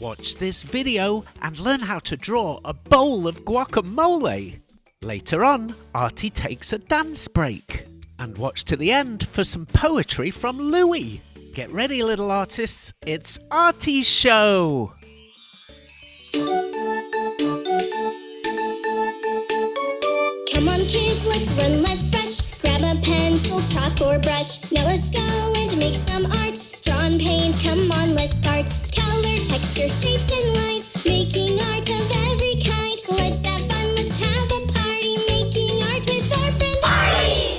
Watch this video and learn how to draw a bowl of guacamole. Later on, Artie takes a dance break. And watch to the end for some poetry from Louie. Get ready, little artists. It's Artie's show. Come on, kids, let's run, let's brush. Grab a pencil, chalk, or brush. Now let's go and make some art. Draw and paint, come on, let's start. Color, texture, shapes, and lines. Making art of every kind. Let's have fun, let's have a party. Making art with our friend Artie!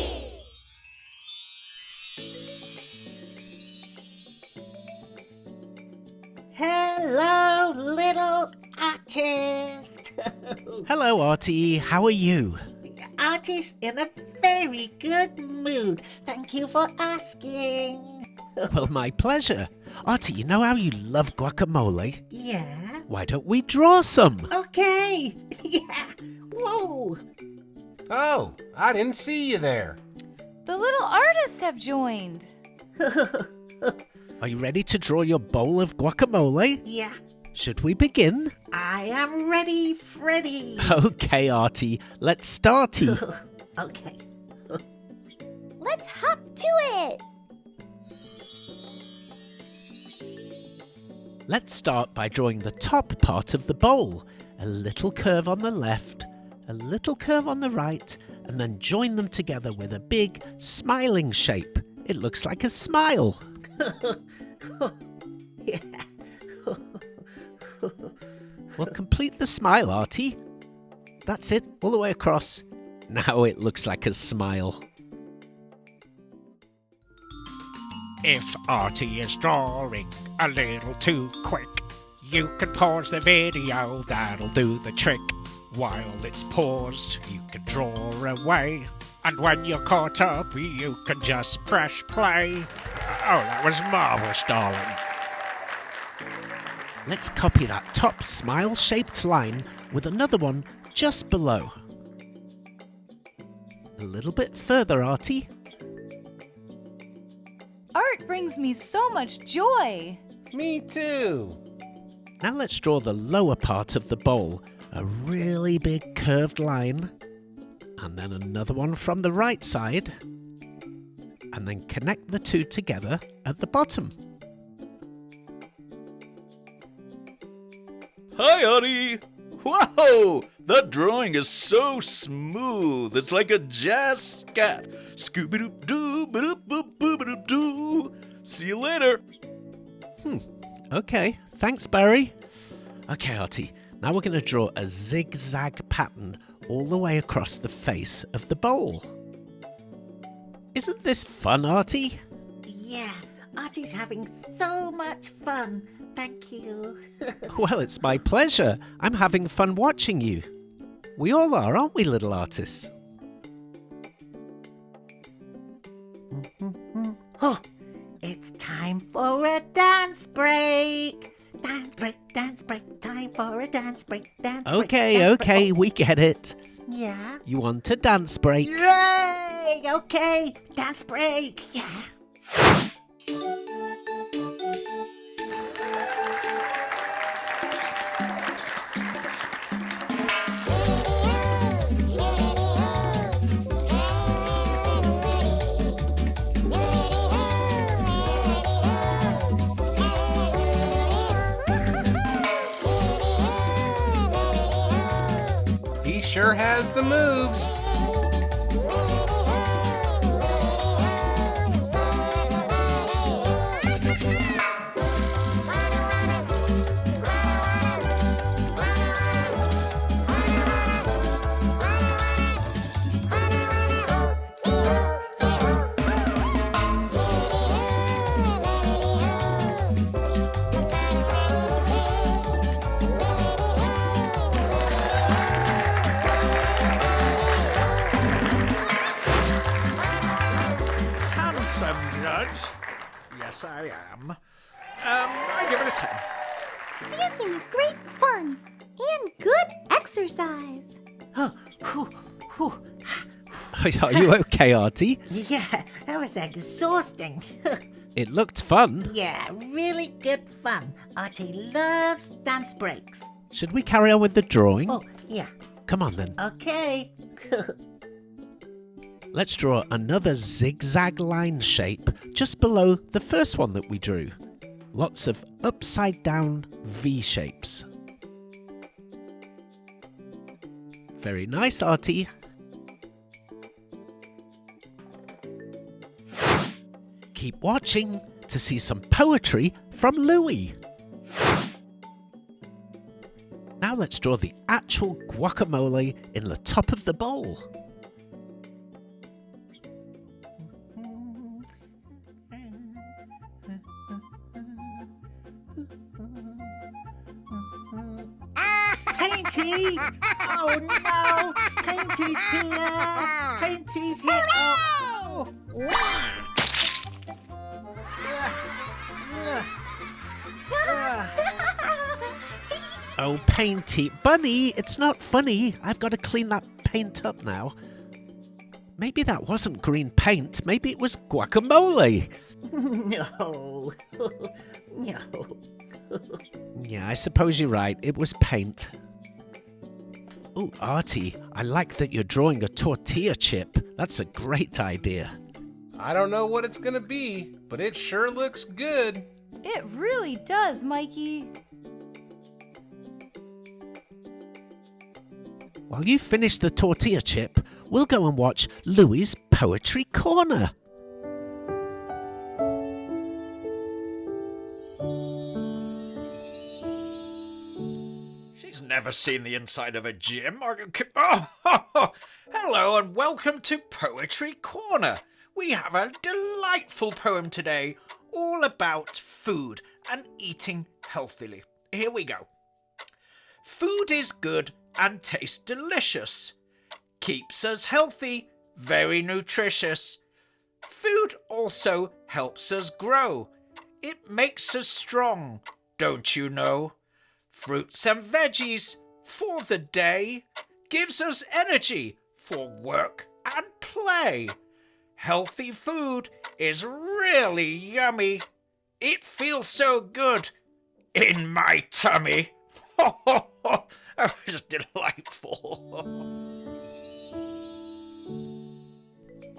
Hello, little artist. Hello, Artie. How are you? Artie's in a very good mood. Thank you for asking. Well, my pleasure. Artie, you know how you love guacamole? Yeah? Why don't we draw some? Okay. Yeah. Whoa. Oh, I didn't see you there. The little artists have joined. Are you ready to draw your bowl of guacamole? Yeah. Should we begin? I am ready, Freddy. Okay, Artie. Let's start. Okay. Let's hop to it. Let's start by drawing the top part of the bowl. A little curve on the left, a little curve on the right, and then join them together with a big smiling shape. It looks like a smile. Yeah. Well, complete the smile, Artie. That's it, all the way across. Now it looks like a smile. If Artie is drawing a little too quick, you can pause the video, that'll do the trick. While it's paused, you can draw away. And when you're caught up, you can just press play. Oh, that was marvellous, darling. Let's copy that top smile-shaped line with another one just below. A little bit further, Artie. Art brings me so much joy. Me too. Now let's draw the lower part of the bowl. A really big curved line. And then another one from the right side. And then connect the two together at the bottom. Hi, Artie! Whoa! That drawing is so smooth. It's like a jazz scat. Scooby-doo-doo, ba-doop-boop-boop-a-doop-doo. See you later. Okay, thanks, Barry. Okay, Artie, now we're going to draw a zigzag pattern all the way across the face of the bowl. Isn't this fun, Artie? Yeah. Artie's having so much fun. Thank you. Well, it's my pleasure. I'm having fun watching you. We all are, aren't we, little artists? Oh, it's time for a dance break. Dance break, dance break. Time for a dance break, dance break. Okay, dance okay, break. we get it. Yeah. You want a dance break? Yay! Okay, dance break. Yeah. He sure has the moves. Yes, I am. I give it a 10. Dancing is great fun and good exercise. Oh, whew, whew. Are you okay, Artie? Yeah, that was exhausting. It looked fun. Yeah, really good fun. Artie loves dance breaks. Should we carry on with the drawing? Oh, yeah. Come on then. Okay. Let's draw another zigzag line shape just below the first one that we drew. Lots of upside down V shapes. Very nice, Artie. Keep watching to see some poetry from Louie. Now let's draw the actual guacamole in the top of the bowl. Painty! Oh no! Painty's here! Painty's here! Oh! Oh, Painty. Bunny, it's not funny. I've got to clean that paint up now. Maybe that wasn't green paint. Maybe it was guacamole. No. No. Yeah, I suppose you're right. It was paint. Oh, Artie, I like that you're drawing a tortilla chip. That's a great idea. I don't know what it's gonna be, but it sure looks good. It really does, Mikey. While you finish the tortilla chip, we'll go and watch Louie's Poetry Corner. She's never seen the inside of a gym. Hello and welcome to Poetry Corner. We have a delightful poem today, all about food and eating healthily. Here we go. Food is good and tastes delicious. Keeps us healthy, very nutritious. Food also helps us grow. It makes us strong, don't you know? Fruits and veggies for the day gives us energy for work and play. Healthy food is really yummy. It feels so good in my tummy. That was delightful.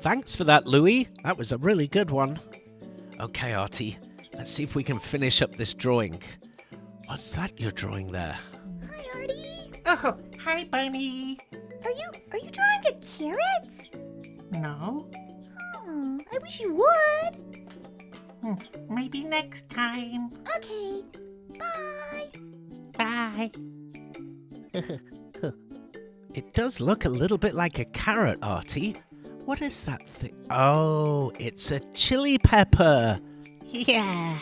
Thanks for that, Louie. That was a really good one. Okay, Artie, let's see if we can finish up this drawing. What's that you're drawing there? Hi, Artie. Oh, hi, Bunny. Are you drawing a carrot? No. Oh, I wish you would. Maybe next time. Okay. Bye. Bye. It does look a little bit like a carrot, Artie. What is that thing? Oh, it's a chili pepper. Yeah.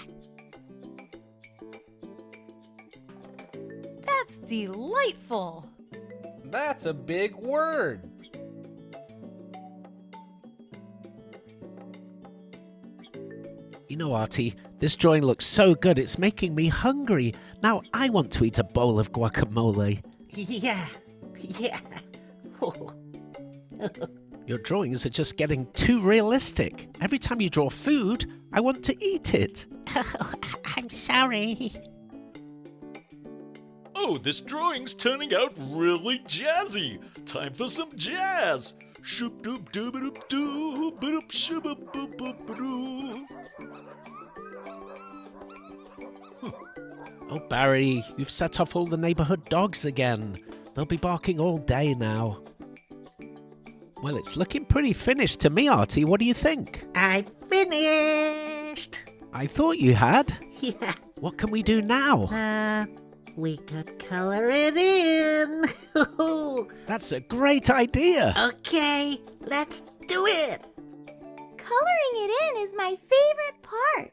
That's delightful. That's a big word. You know, Artie, this drawing looks so good, it's making me hungry. Now I want to eat a bowl of guacamole. Yeah. Yeah. Oh. Your drawings are just getting too realistic. Every time you draw food, I want to eat it. I'm sorry. Oh, this drawing's turning out really jazzy. Time for some jazz. Shoop doop doo doop doo boop shoo boop boop boop doo. Oh, Barry, you've set off all the neighborhood dogs again. They'll be barking all day now. Well, it's looking pretty finished to me, Artie. What do you think? I finished. I thought you had. Yeah. What can we do now? We could color it in. That's a great idea. Okay, let's do it. Coloring it in is my favorite part.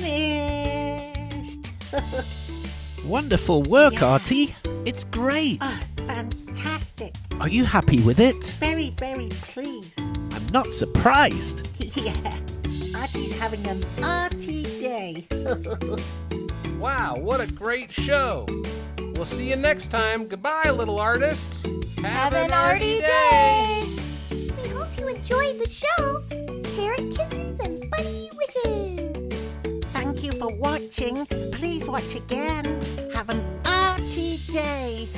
finished. Wonderful work, Yeah. Artie. It's great. Oh, fantastic. Are you happy with it? Very, very pleased. I'm not surprised. Yeah, Artie's having an Artie day. Wow, what a great show. We'll see you next time. Goodbye, little artists. Have an Artie day! We hope you enjoyed the show. Carrot kisses and bunny wishes. Thank you for watching. Please watch again. Have an Artie day.